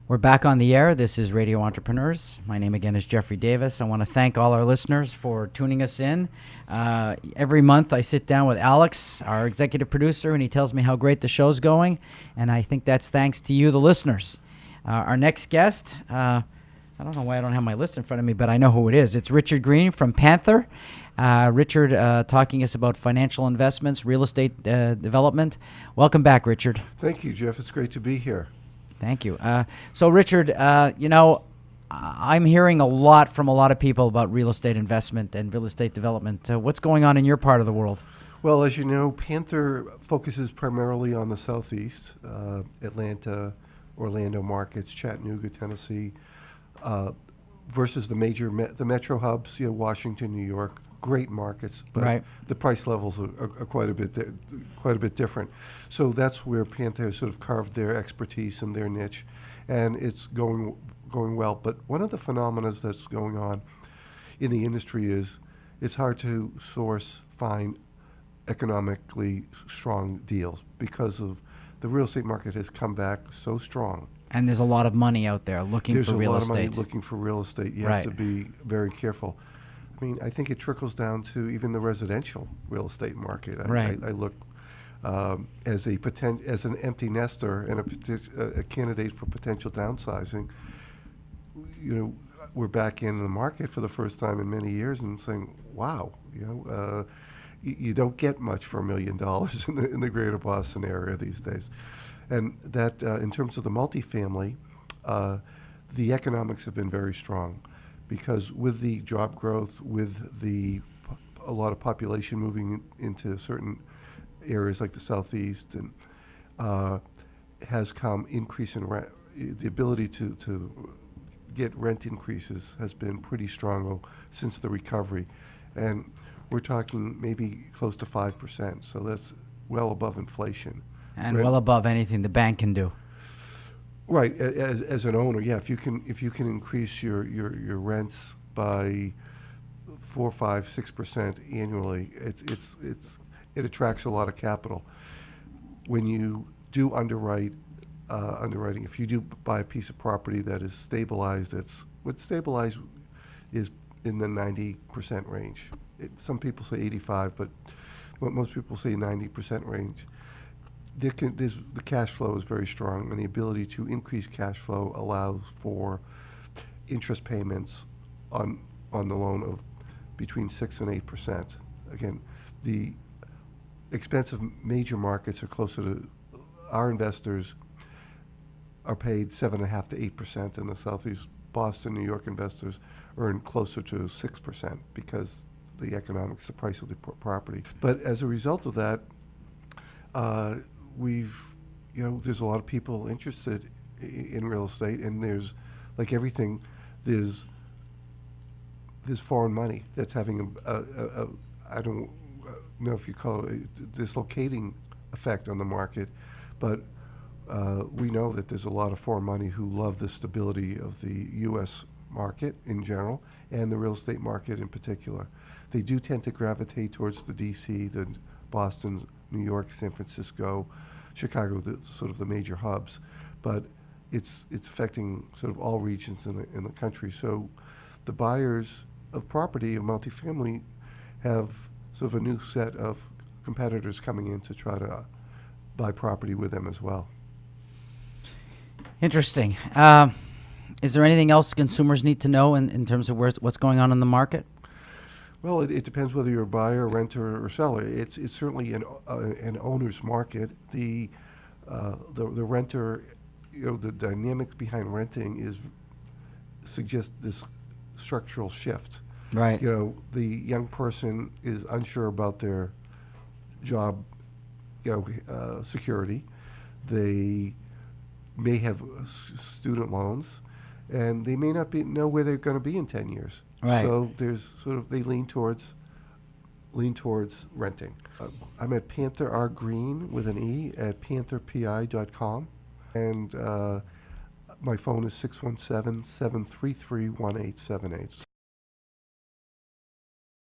We're back on the air. This is Radio Entrepreneurs. My name again is Jeffrey Davis. I want to thank all our listeners for tuning us in. Every month I sit down with Alex, our executive producer, and he tells me how great the show's going. And I think that's thanks to you, the listeners. Our next guest, I don't know why I don't have my list in front of me, but I know who it is. It's Richard Greene from Panther. Richard talking us about financial investments, real estate development. Welcome back, Richard. Thank you, Jeff. It's great to be here. Thank you. So, Richard, I'm hearing a lot from a lot of people about real estate investment and real estate development. What's going on in your part of the world? Well, as you know, Panther focuses primarily on the Southeast, Atlanta, Orlando markets, Chattanooga, Tennessee, versus the the metro hubs, Washington, New York. Great markets, but right. The price levels are quite a bit different. So that's where Panther has sort of carved their expertise and their niche, and it's going well. But one of the phenomena that's going on in the industry is it's hard to find economically strong deals because of the real estate market has come back so strong. And there's a lot of money out there looking for real estate. There's a lot of money looking for real estate. You right. have to be very careful. I mean, I think it trickles down to even the residential real estate market. Right. I look as an empty nester and a candidate for potential downsizing. We're back in the market for the first time in many years and saying, "Wow, you don't get much for $1 million in the greater Boston area these days." And that, in terms of the multifamily, the economics have been very strong. Because with the job growth, with a lot of population moving into certain areas like the Southeast, and has come increase in rent. The ability to get rent increases has been pretty strong since the recovery, and we're talking maybe close to 5%. So that's well above inflation, and well above anything the bank can do. Right, as an owner, yeah. If you can increase your rents by 4, 5, 6% annually, it attracts a lot of capital. When you do underwriting, if you do buy a piece of property that is stabilized, what stabilized is in the 90% range. Some people say 85, but most people say 90% range. The cash flow is very strong, and the ability to increase cash flow allows for interest payments on the loan of between 6 and 8%. Again, the expensive major markets are closer to, our investors are paid 7.5 to 8%, and the Southeast Boston, New York investors earn closer to 6% because the economics, the price of the property. But as a result of that, there's a lot of people interested in real estate, and there's, like everything, there's foreign money that's having I don't know if you call it a dislocating effect on the market, but we know that there's a lot of foreign money who love the stability of the U.S. market in general and the real estate market in particular. They do tend to gravitate towards the D.C., the Boston, New York, San Francisco, Chicago, sort of the major hubs, but it's affecting sort of all regions in the country. So the buyers of property, of multifamily, have sort of a new set of competitors coming in to try to buy property with them as well. Interesting. Is there anything else consumers need to know in terms of what's going on in the market? Well, it depends whether you're a buyer, renter, or seller. It's certainly an owner's market. The renter, the dynamics behind renting suggests this structural shift. Right. The young person is unsure about their job, security. They may have student loans, and they may not know where they're going to be in 10 years. Right. So they lean towards renting. I'm at Panther R. Greene with an E at pantherpi.com, and my phone is 617-733-1878.